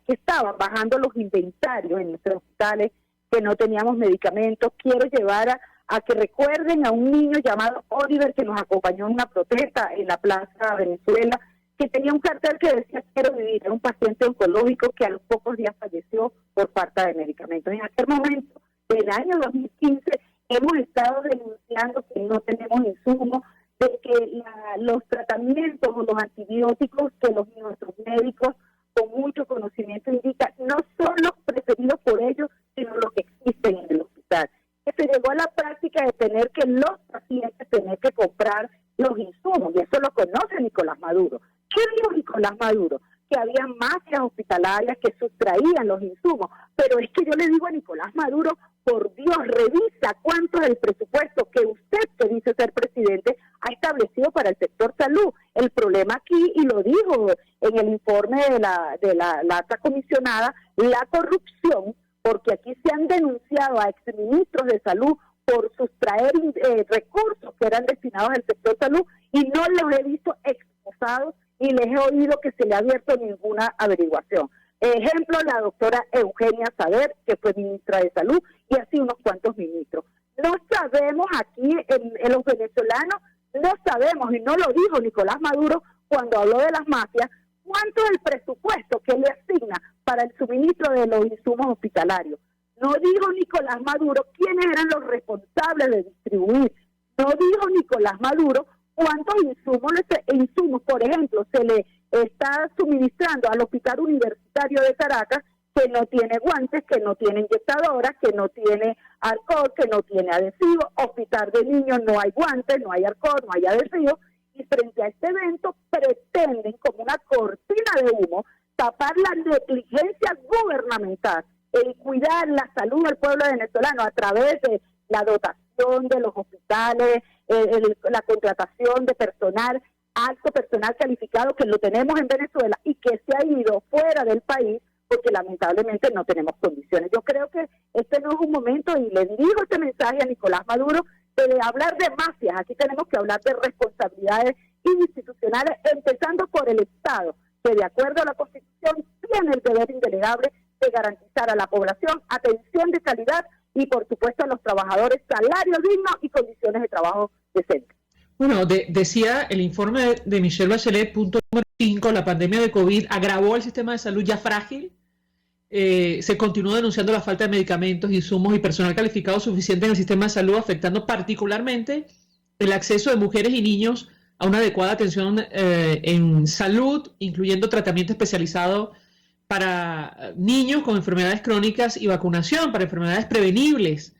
que estaban bajando los inventarios en nuestros hospitales, que no teníamos medicamentos. Quiero llevar a que recuerden a un niño llamado Oliver que nos acompañó en una protesta en la Plaza Venezuela, que tenía un cartel que decía quiero vivir. Era un paciente oncológico que a los pocos días falleció por falta de medicamentos. En aquel momento, del año 2015, hemos estado denunciando que no tenemos insumos, de que los tratamientos o los antibióticos que nuestros médicos con mucho conocimiento indican no son los preferidos por ellos, sino los que existen en el hospital. Que se llegó a la práctica de tener que los pacientes tener que comprar los insumos, y eso lo conoce Nicolás Maduro. ¿Qué dijo Nicolás Maduro? que había mafias hospitalarias que sustraían los insumos. Pero es que yo le digo a Nicolás Maduro, por Dios, revisa cuánto es el presupuesto que usted, que dice ser presidente, ha establecido para el sector salud. El problema aquí, y lo dijo en el informe de la alta comisionada, la corrupción, porque aquí se han denunciado a exministros de salud por sustraer recursos que eran destinados al sector salud, y no los he visto exposados y les he oído que se le ha abierto ninguna averiguación. Ejemplo, la doctora Eugenia Saber, que fue ministra de Salud, y así unos cuantos ministros. No sabemos aquí, en los venezolanos, no sabemos, y no lo dijo Nicolás Maduro cuando habló de las mafias, cuánto es el presupuesto que le asigna para el suministro de los insumos hospitalarios. No dijo Nicolás Maduro quiénes eran los responsables de distribuir. No dijo Nicolás Maduro cuántos insumos, por ejemplo, se le está suministrando al Hospital Universitario de Caracas, que no tiene guantes, que no tiene inyectadoras, que no tiene alcohol, que no tiene adhesivo. Hospital de niños no hay guantes, no hay alcohol, no hay adhesivo. Y frente a este evento pretenden, como una cortina de humo, tapar la negligencia gubernamental en cuidar la salud del pueblo venezolano a través de la dotación de los hospitales, la contratación de personal, alto personal calificado, que lo tenemos en Venezuela y que se ha ido fuera del país porque lamentablemente no tenemos condiciones. Yo creo que este no es un momento, y le dirijo este mensaje a Nicolás Maduro, de hablar de mafias. Aquí tenemos que hablar de responsabilidades institucionales, empezando por el Estado, que de acuerdo a la Constitución tiene el deber indelegable de garantizar a la población atención de calidad y, por supuesto, a los trabajadores salarios dignos y condiciones de trabajo decentes.
Bueno, decía el informe de Michelle Bachelet, punto número 5, la pandemia de COVID agravó el sistema de salud ya frágil. Se continúa denunciando la falta de medicamentos, insumos y personal calificado suficiente en el sistema de salud, afectando particularmente el acceso de mujeres y niños a una adecuada atención en salud, incluyendo tratamiento especializado para niños con enfermedades crónicas y vacunación para enfermedades prevenibles,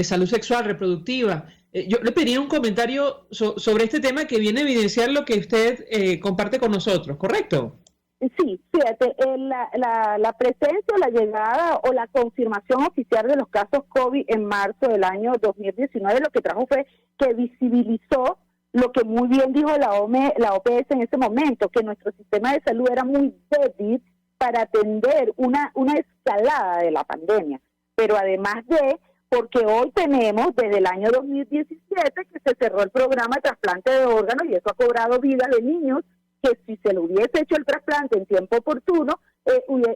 salud sexual, reproductiva. Yo le pedí un comentario sobre este tema que viene a evidenciar lo que usted comparte con nosotros, ¿correcto?
Sí, fíjate, la presencia, la llegada o la confirmación oficial de los casos COVID en marzo del año 2019 lo que trajo fue que visibilizó lo que muy bien dijo la OPS en ese momento, que nuestro sistema de salud era muy débil para atender una escalada de la pandemia. Pero además porque hoy tenemos desde el año 2017 que se cerró el programa de trasplante de órganos, y eso ha cobrado vida de niños que si se le hubiese hecho el trasplante en tiempo oportuno,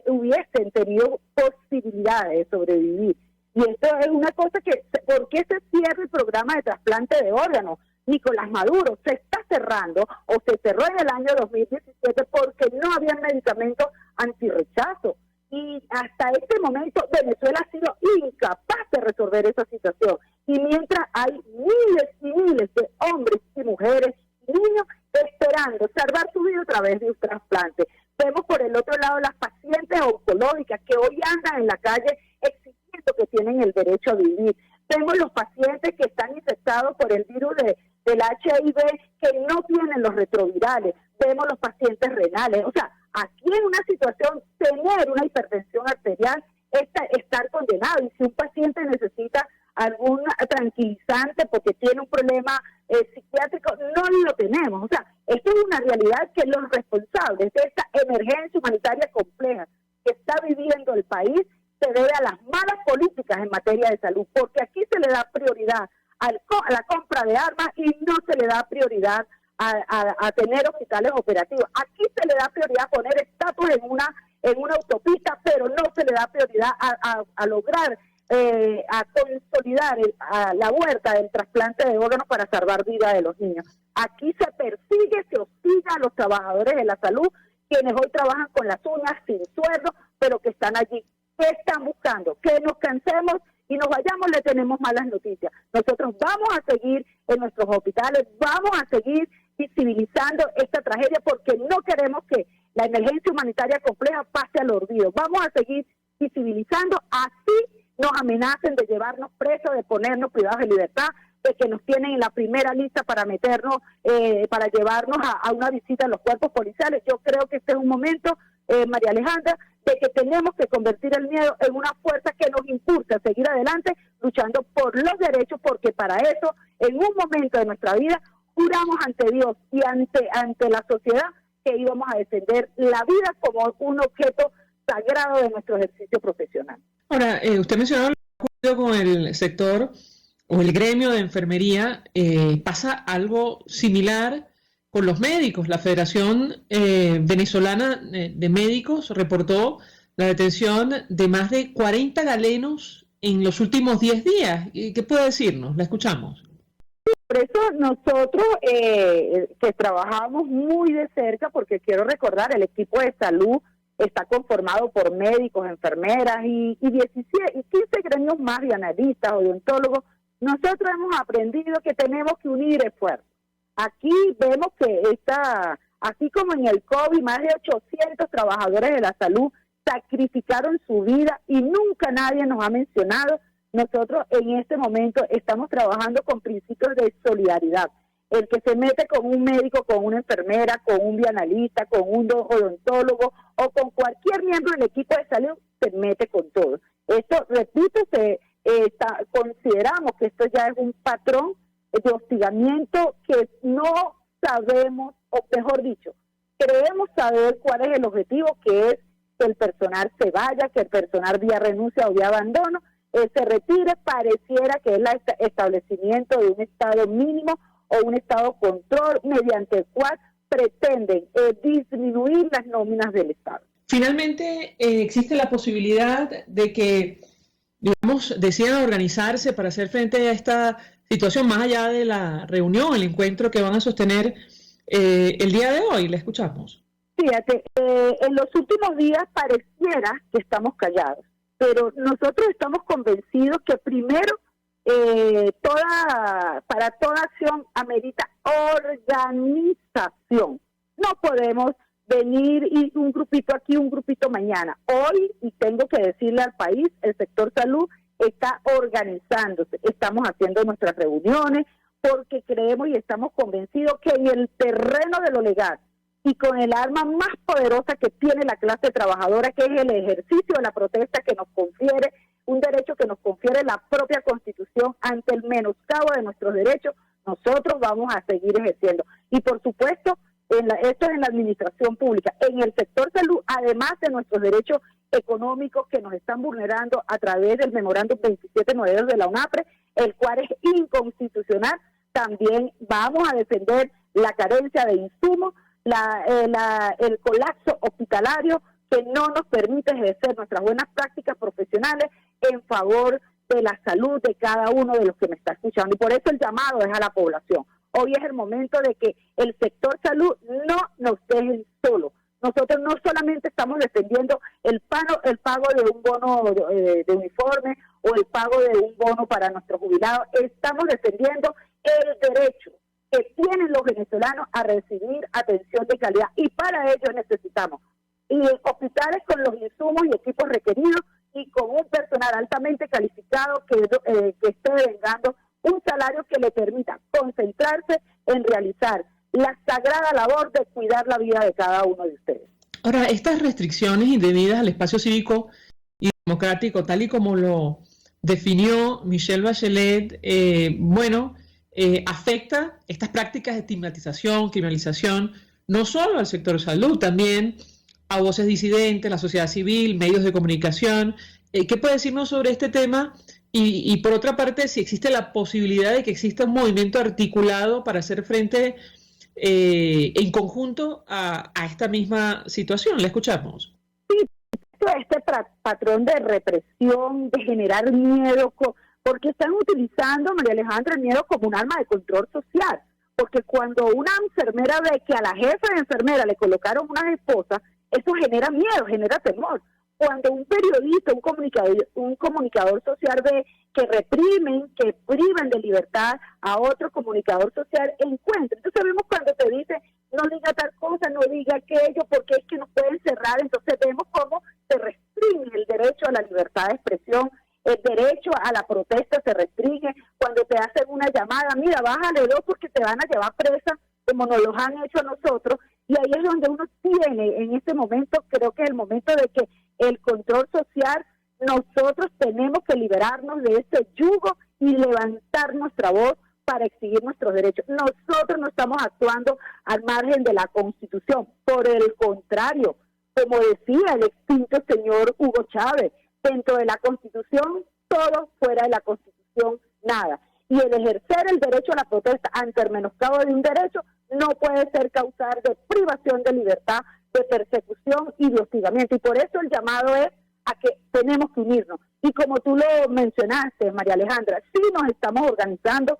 hubiesen tenido posibilidades de sobrevivir. Y esto es una cosa que, ¿por qué se cierra el programa de trasplante de órganos? Nicolás Maduro, se está cerrando, o se cerró en el año 2017 porque no había medicamentos antirrechazo. Y hasta este momento Venezuela ha sido incapaz de resolver esa situación. Y mientras hay miles y miles de hombres y mujeres y niños esperando salvar su vida a través de un trasplante. Vemos por el otro lado las pacientes oncológicas que hoy andan en la calle exigiendo que tienen el derecho a vivir. Vemos los pacientes que están infectados por el virus del HIV que no tienen los retrovirales. Vemos los pacientes renales. O sea, aquí en una situación, tener una hipertensión arterial es estar condenado. Y si un paciente necesita algún tranquilizante porque tiene un problema psiquiátrico, no lo tenemos. O sea, esto es una realidad que los responsables de esta emergencia humanitaria compleja que está viviendo el país se debe a las malas políticas en materia de salud, porque aquí se le da prioridad a la compra de armas y no se le da prioridad a tener hospitales operativos. Aquí se le da prioridad a poner estatuas en una autopista, pero no se le da prioridad a lograr a consolidar la huerta del trasplante de órganos para salvar vida de los niños. Aquí se persigue, se hostiga a los trabajadores de la salud, quienes hoy trabajan con las uñas, sin sueldo, pero que están allí. ¿Qué están buscando? Que nos cansemos y nos vayamos. Le tenemos malas noticias. Nosotros vamos a seguir en nuestros hospitales, vamos a seguir visibilizando esta tragedia, porque no queremos que la emergencia humanitaria compleja pase al olvido. Vamos a seguir visibilizando, así nos amenacen de llevarnos presos, de ponernos privados de libertad, de que nos tienen en la primera lista para meternos, para llevarnos a una visita a los cuerpos policiales. Yo creo que este es un momento María Alejandra, de que tenemos que convertir el miedo en una fuerza que nos impulse a seguir adelante luchando por los derechos, porque para eso, en un momento de nuestra vida, juramos ante Dios y ante la sociedad que íbamos a defender la vida como un objeto sagrado de nuestro ejercicio profesional.
Ahora, usted mencionó el acuerdo con el sector o el gremio de enfermería. Pasa algo similar con los médicos. La Federación Venezolana de Médicos reportó la detención de más de 40 galenos en los últimos 10 días. ¿Qué puede decirnos? La escuchamos.
Por eso nosotros que trabajamos muy de cerca, porque quiero recordar, el equipo de salud está conformado por médicos, enfermeras y 15 gremios más de analistas, odontólogos. Nosotros hemos aprendido que tenemos que unir esfuerzos. Aquí vemos que así como en el COVID, más de 800 trabajadores de la salud sacrificaron su vida y nunca nadie nos ha mencionado. Nosotros en este momento estamos trabajando con principios de solidaridad. El que se mete con un médico, con una enfermera, con un bioanalista, con un odontólogo o con cualquier miembro del equipo de salud, se mete con todo. Esto, repito, consideramos que esto ya es un patrón de hostigamiento que no sabemos, o mejor dicho, creemos saber cuál es el objetivo, que es que el personal se vaya, que el personal vía renuncia o vía abandono, se retire. Pareciera que es el establecimiento de un estado mínimo o un estado control mediante el cual pretenden disminuir las nóminas del Estado.
Finalmente, existe la posibilidad de que, digamos, decidan organizarse para hacer frente a esta situación más allá de la reunión, el encuentro que van a sostener el día de hoy. Le escuchamos.
Fíjate, en los últimos días pareciera que estamos callados, pero nosotros estamos convencidos que primero para toda acción amerita organización. No podemos venir y un grupito aquí, un grupito mañana. Hoy, y tengo que decirle al país, el sector salud está organizándose. Estamos haciendo nuestras reuniones porque creemos y estamos convencidos que en el terreno de lo legal y con el arma más poderosa que tiene la clase trabajadora, que es el ejercicio de la protesta que nos confiere, un derecho que nos confiere la propia Constitución ante el menoscabo de nuestros derechos, nosotros vamos a seguir ejerciendo. Y por supuesto, esto es en la administración pública. En el sector salud, además de nuestros derechos económicos que nos están vulnerando a través del memorándum 2792 de la UNAPRE, el cual es inconstitucional, también vamos a defender la carencia de insumos, el colapso hospitalario que no nos permite ejercer nuestras buenas prácticas profesionales en favor de la salud de cada uno de los que me está escuchando. Y por eso el llamado es a la población. Hoy es el momento de que el sector salud no nos deje solos. Nosotros no solamente estamos defendiendo el pago de un bono de uniforme o el pago de un bono para nuestros jubilados, estamos defendiendo el derecho que tienen los venezolanos a recibir atención de calidad, y para ello necesitamos hospitales con los insumos y equipos requeridos y con un personal altamente calificado que esté devengando un salario que le permita concentrarse en realizar la sagrada labor de cuidar la vida de cada uno de ustedes.
Ahora, estas restricciones indebidas al espacio cívico y democrático, tal y como lo definió Michelle Bachelet, afecta estas prácticas de estigmatización, criminalización, no solo al sector salud, también a voces disidentes, la sociedad civil, medios de comunicación. ¿Qué puede decirnos sobre este tema? Y por otra parte, si existe la posibilidad de que exista un movimiento articulado para hacer frente en conjunto a esta misma situación. ¿Le escuchamos?
Sí, este patrón de represión, de generar miedo, porque están utilizando, María Alejandra, el miedo como un arma de control social. Porque cuando una enfermera ve que a la jefa de enfermera le colocaron unas esposas, eso genera miedo, genera temor. Cuando un periodista, un comunicador social ve que reprimen, que privan de libertad a otro comunicador social, encuentra. Entonces vemos cuando te dice, no diga tal cosa, no diga aquello, porque es que nos pueden cerrar. Entonces vemos cómo se restringe el derecho a la libertad de expresión, el derecho a la protesta se restringe. Cuando te hacen una llamada, mira, bájale dos porque te van a llevar presa, como nos los han hecho a nosotros, Y ahí es donde uno tiene, en este momento, creo que es el momento de que el control social, nosotros tenemos que liberarnos de ese yugo y levantar nuestra voz para exigir nuestros derechos. Nosotros no estamos actuando al margen de la Constitución. Por el contrario, como decía el extinto señor Hugo Chávez, dentro de la Constitución, todo, fuera de la Constitución, nada. Y el ejercer el derecho a la protesta ante el menoscabo de un derecho no puede ser causar de privación de libertad, de persecución y de hostigamiento. Y por eso el llamado es a que tenemos que unirnos. Y como tú lo mencionaste, María Alejandra, sí nos estamos organizando,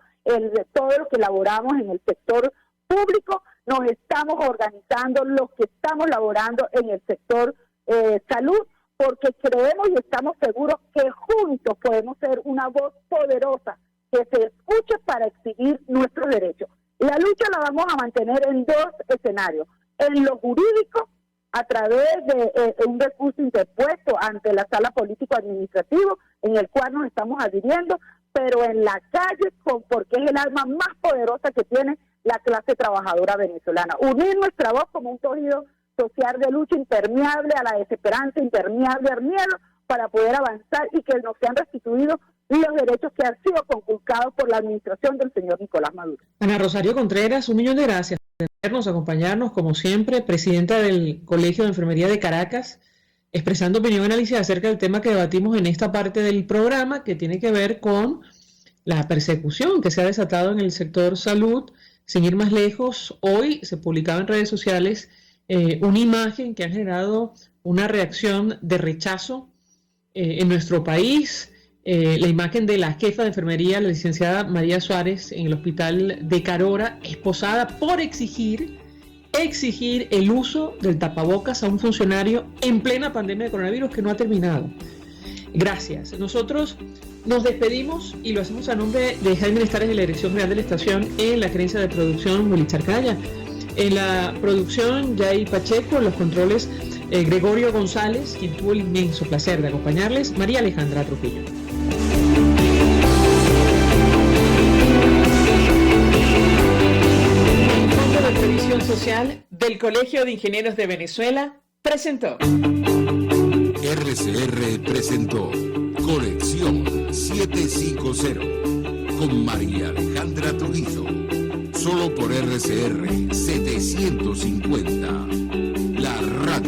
todo lo que laboramos en el sector público, nos estamos organizando los que estamos laborando en el sector salud, porque creemos y estamos seguros que juntos podemos ser una voz poderosa que se escuche para exigir nuestros derechos. La lucha la vamos a mantener en dos escenarios: en lo jurídico, a través de un recurso interpuesto ante la Sala Político-Administrativo, en el cual nos estamos adhiriendo, pero en la calle, porque es el arma más poderosa que tiene la clase trabajadora venezolana. Unir nuestra voz como un tejido social de lucha impermeable a la desesperanza, impermeable al miedo, para poder avanzar y que nos sean restituidos los derechos que han sido conculcados por la administración del señor Nicolás Maduro.
Ana Rosario Contreras, un millón de gracias por acompañarnos, como siempre, presidenta del Colegio de Enfermería de Caracas, expresando opinión y análisis acerca del tema que debatimos en esta parte del programa, que tiene que ver con la persecución que se ha desatado en el sector salud. Sin ir más lejos, hoy se publicaba en redes sociales una imagen que ha generado una reacción de rechazo en nuestro país. La imagen de la jefa de enfermería, la licenciada María Suárez, en el hospital de Carora, esposada por exigir el uso del tapabocas a un funcionario en plena pandemia de coronavirus que no ha terminado. Gracias. Nosotros nos despedimos y lo hacemos a nombre de Jaime Lestares, de la Dirección General de la Estación, en la gerencia de producción Willy Charcaya, en la producción Jay Pacheco, en los controles Gregorio González, quien tuvo el inmenso placer de acompañarles, María Alejandra Trujillo. El Fondo de Previsión Social del Colegio de Ingenieros de Venezuela presentó.
RCR presentó Conexión 750 con María Alejandra Trujillo, solo por RCR 750.